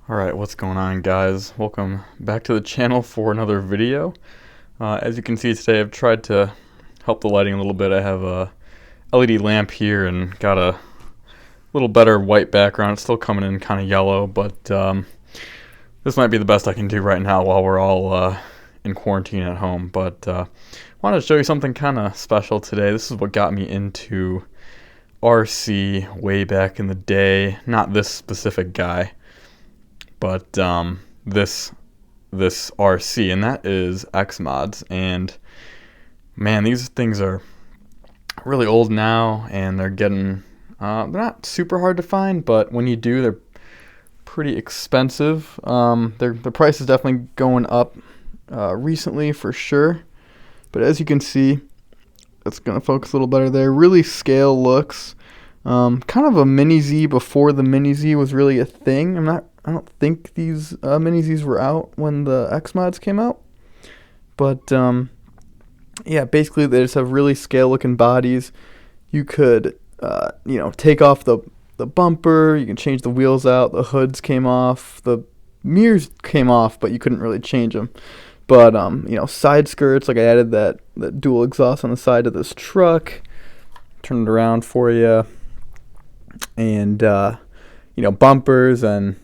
Alright, what's going on, guys? Welcome back to the channel for another video. As you can see today, I've tried to help the lighting a little bit. I have a LED lamp here and got a little better white background. It's still coming in kind of yellow, but this might be the best I can do right now while we're all in quarantine at home. But I wanted to show you something kind of special today. This is what got me into RC way back in the day. Not this specific guy, but this RC, and that is Xmods. And man, these things are really old now, and they're getting they're not super hard to find, but when you do, they're pretty expensive. The price is definitely going up recently for sure, but as you can see, it's gonna focus a little better there. Really scale looks, kind of a mini Z before the mini Z was really a thing. I don't think these mini Zs were out when the Xmods came out, but yeah, basically they just have really scale looking bodies. You could take off the bumper, you can change the wheels out, the hoods came off, the mirrors came off, but you couldn't really change them. But side skirts, like I added that dual exhaust on the side of this truck, turn it around for you, and bumpers. And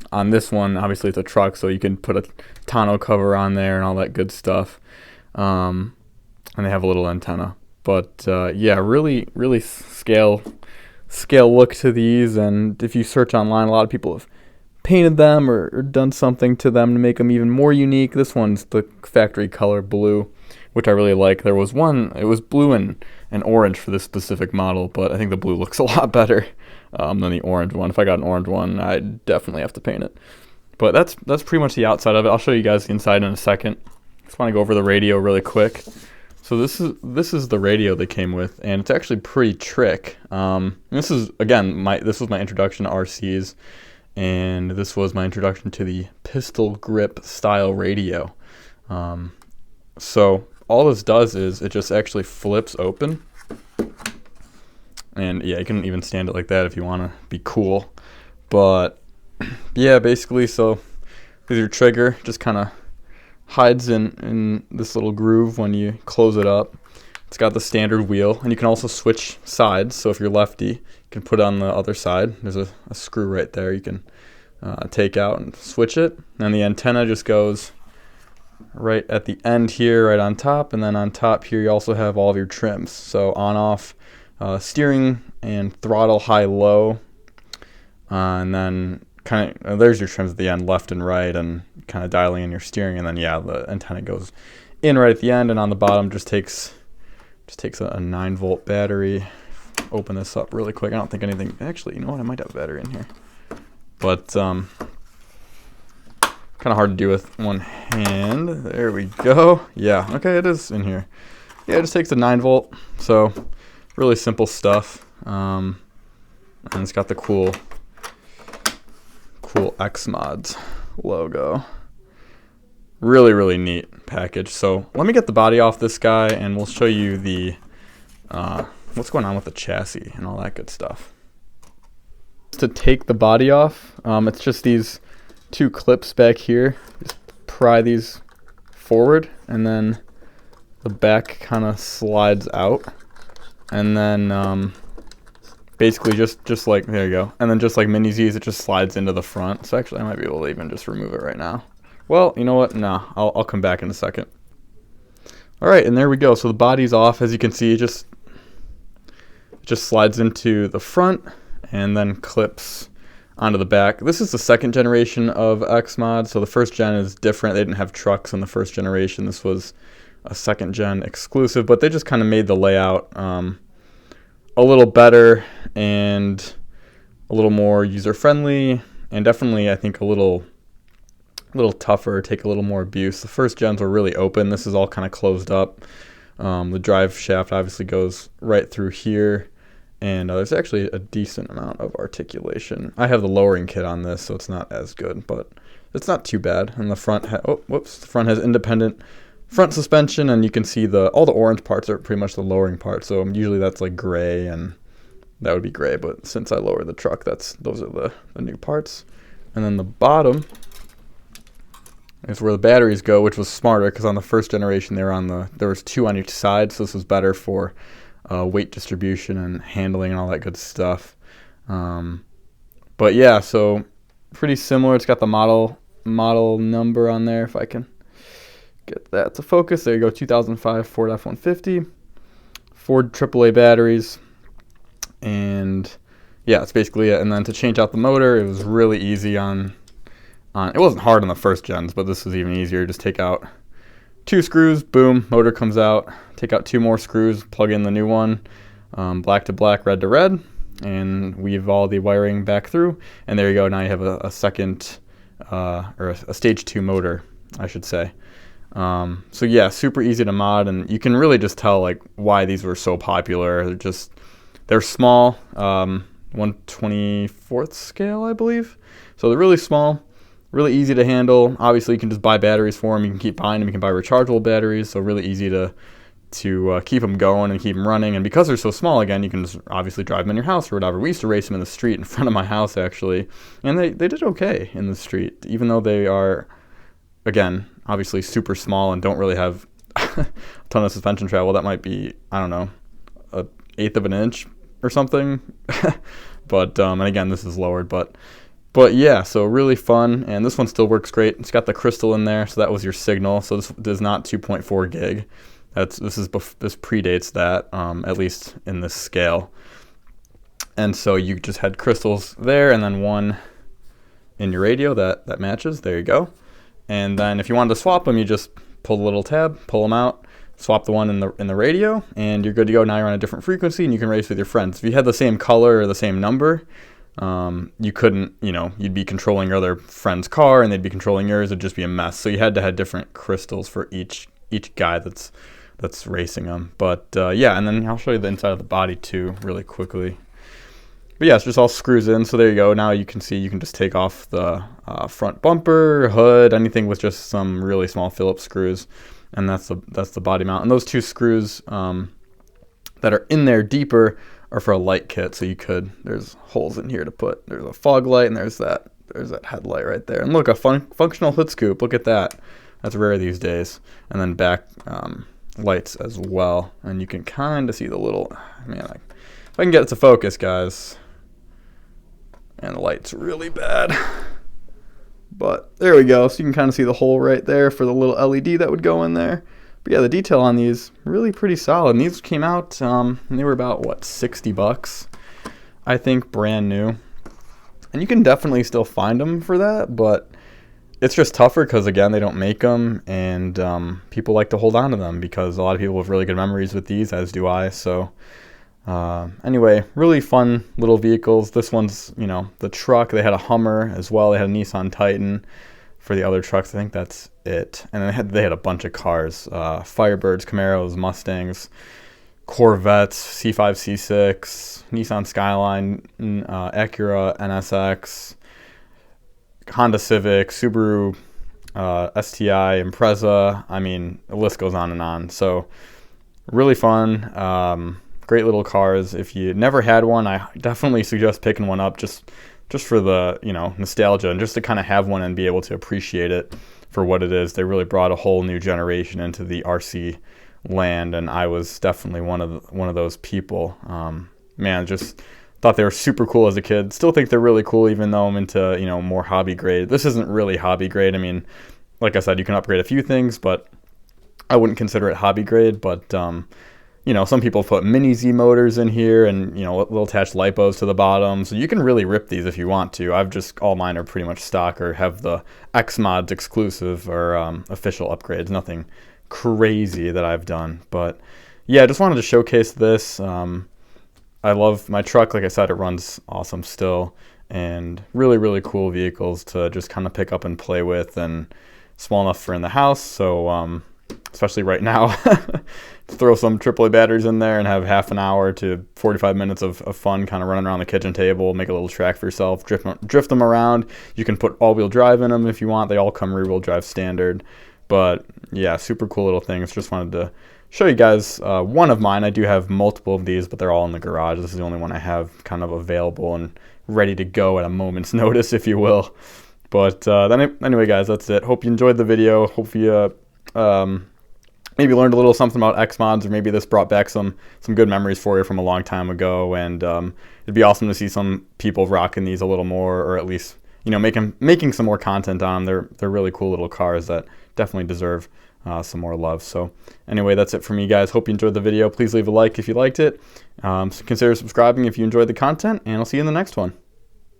on this one, obviously it's a truck, so you can put a tonneau cover on there and all that good stuff. And they have a little antenna. But yeah, really scale look to these. And if you search online, a lot of people have painted them or done something to them to make them even more unique. This one's the factory color blue, which I really like. There was one, it was blue and orange for this specific model, but I think the blue looks a lot better than the orange one. If I got an orange one, I'd definitely have to paint it. But that's pretty much the outside of it. I'll show you guys the inside in a second. Just want to go over the radio really quick. So this is the radio they came with, and it's actually pretty trick. This is, again, this was my introduction to RCs, and this was my introduction to the pistol grip style radio. So all this does is it just actually flips open. And yeah, you can even stand it like that if you want to be cool. But yeah, basically, so with your trigger, just kind of hides in this little groove when you close it up. It's got the standard wheel, and you can also switch sides. So if you're lefty, you can put it on the other side. There's a screw right there you can take out and switch it. And the antenna just goes right at the end here, right on top. And then on top here, you also have all of your trims. So on, off, steering and throttle, high, low, and then kind of there's your trims at the end, left and right, and kind of dialing in your steering. And then yeah, the antenna goes in right at the end, and on the bottom just takes a 9-volt battery. Open this up really quick. I don't think anything, actually, you know what, I might have a battery in here, but kind of hard to do with one hand. There we go. Yeah, okay, it is in here. Yeah, it just takes a 9-volt, so really simple stuff. And it's got the cool Xmods logo. Really neat package. So let me get the body off this guy, and we'll show you the what's going on with the chassis and all that good stuff. To take the body off, it's just these two clips back here. Just pry these forward, and then the back kind of slides out. And then basically just like, there you go. And then just like mini Z's, it just slides into the front. So actually I might be able to even just remove it right now. Well, you know what? No, I'll come back in a second. All right, and there we go. So the body's off. As you can see, it just slides into the front and then clips onto the back. This is the second generation of Xmod. So the first gen is different. They didn't have trucks in the first generation. This was a second gen exclusive, but they just kind of made the layout a little better and a little more user friendly, and definitely I think a little tougher, take a little more abuse. The first gens were really open. This is all kind of closed up. The drive shaft obviously goes right through here, and there's actually a decent amount of articulation. I have the lowering kit on this, so it's not as good, but it's not too bad. And the front the front has independent front suspension, and you can see all the orange parts are pretty much the lowering part. So usually that's like gray, and that would be gray, but since I lowered the truck, those are the new parts. And then the bottom is where the batteries go, which was smarter because on the first generation there was 2 on each side, so this was better for weight distribution and handling and all that good stuff. But yeah, so pretty similar. It's got the model number on there if I can get that to focus. There you go, 2005 Ford F150, Ford AAA batteries, and yeah, that's basically it. And then to change out the motor, it was really easy on it wasn't hard on the first gens, but this was even easier. Just take out 2 screws, boom, motor comes out. Take out 2 more screws, plug in the new one, black to black, red to red, and weave all the wiring back through. And there you go. Now you have a second, or a stage 2 motor, I should say. So yeah, super easy to mod, and you can really just tell like why these were so popular. They're small, 1/24th scale, I believe. So they're really small. Really easy to handle. Obviously, you can just buy batteries for them. You can keep buying them. You can buy rechargeable batteries. So really easy to keep them going and keep them running. And because they're so small, again, you can just obviously drive them in your house or whatever. We used to race them in the street in front of my house, actually. And they did okay in the street, even though they are, again, obviously super small and don't really have a ton of suspension travel. That might be, I don't know, 1/8 of an inch or something. But, and again, this is lowered, But yeah, so really fun, and this one still works great. It's got the crystal in there, so that was your signal. So this is not 2.4 gig. This predates that, at least in this scale. And so you just had crystals there, and then one in your radio that matches. There you go. And then if you wanted to swap them, you just pull the little tab, pull them out, swap the one in the radio, and you're good to go. Now you're on a different frequency, and you can race with your friends. If you had the same color or the same number, you couldn't, you'd be controlling your other friend's car and they'd be controlling yours. It'd just be a mess. So you had to have different crystals for each guy that's racing them. But yeah, and then I'll show you the inside of the body too really quickly. But yeah, it's just all screws in. So there you go. Now you can see you can just take off the front bumper, hood, anything with just some really small Phillips screws, and that's the body mount. And those 2 screws that are in there deeper are for a light kit, so there's holes in here to put. There's a fog light, and there's that headlight right there. And look, a functional hood scoop. Look at that. That's rare these days. And then back lights as well. And you can kind of see the little, if I can get it to focus, guys. And the light's really bad. But there we go. So you can kind of see the hole right there for the little LED that would go in there. But yeah, the detail on these really pretty solid. And these came out, and they were about, $60, I think, brand new. And you can definitely still find them for that, but it's just tougher because, again, they don't make them, and people like to hold on to them because a lot of people have really good memories with these, as do I. So anyway, really fun little vehicles. This one's, the truck. They had a Hummer as well. They had a Nissan Titan. For the other trucks, I think that's it. And then they had a bunch of cars, Firebirds, Camaros, Mustangs, Corvettes, C5, C6, Nissan Skyline, Acura, NSX, Honda Civic, Subaru, STI, Impreza. I mean, the list goes on and on. So really fun, great little cars. If you never had one, I definitely suggest picking one up just for the, nostalgia and just to kind of have one and be able to appreciate it for what it is. They really brought a whole new generation into the RC land, and I was definitely one of those people. Man, just thought they were super cool as a kid. Still think they're really cool, even though I'm into, more hobby grade. This isn't really hobby grade. I mean, like I said, you can upgrade a few things, but I wouldn't consider it hobby grade. But some people put mini Z motors in here and, little attached lipos to the bottom. So you can really rip these if you want to. All mine are pretty much stock or have the Xmods exclusive or official upgrades. Nothing crazy that I've done. But yeah, I just wanted to showcase this. I love my truck. Like I said, it runs awesome still. And really, really cool vehicles to just kind of pick up and play with, and small enough for in the house. So especially right now, throw some AAA batteries in there and have half an hour to 45 minutes of fun kind of running around the kitchen table, make a little track for yourself, drift them around. You can put all-wheel drive in them if you want. They all come rear-wheel drive standard. But yeah, super cool little things. Just wanted to show you guys one of mine. I do have multiple of these, but they're all in the garage. This is the only one I have kind of available and ready to go at a moment's notice, if you will. But anyway, guys, that's it. Hope you enjoyed the video. Hope you maybe learned a little something about Xmods, or maybe this brought back some good memories for you from a long time ago. And it'd be awesome to see some people rocking these a little more, or at least, you know, making some more content on them. They're really cool little cars that definitely deserve some more love. So anyway, that's it for me, guys. Hope you enjoyed the video. Please leave a like if you liked it. Consider subscribing if you enjoyed the content, and I'll see you in the next one.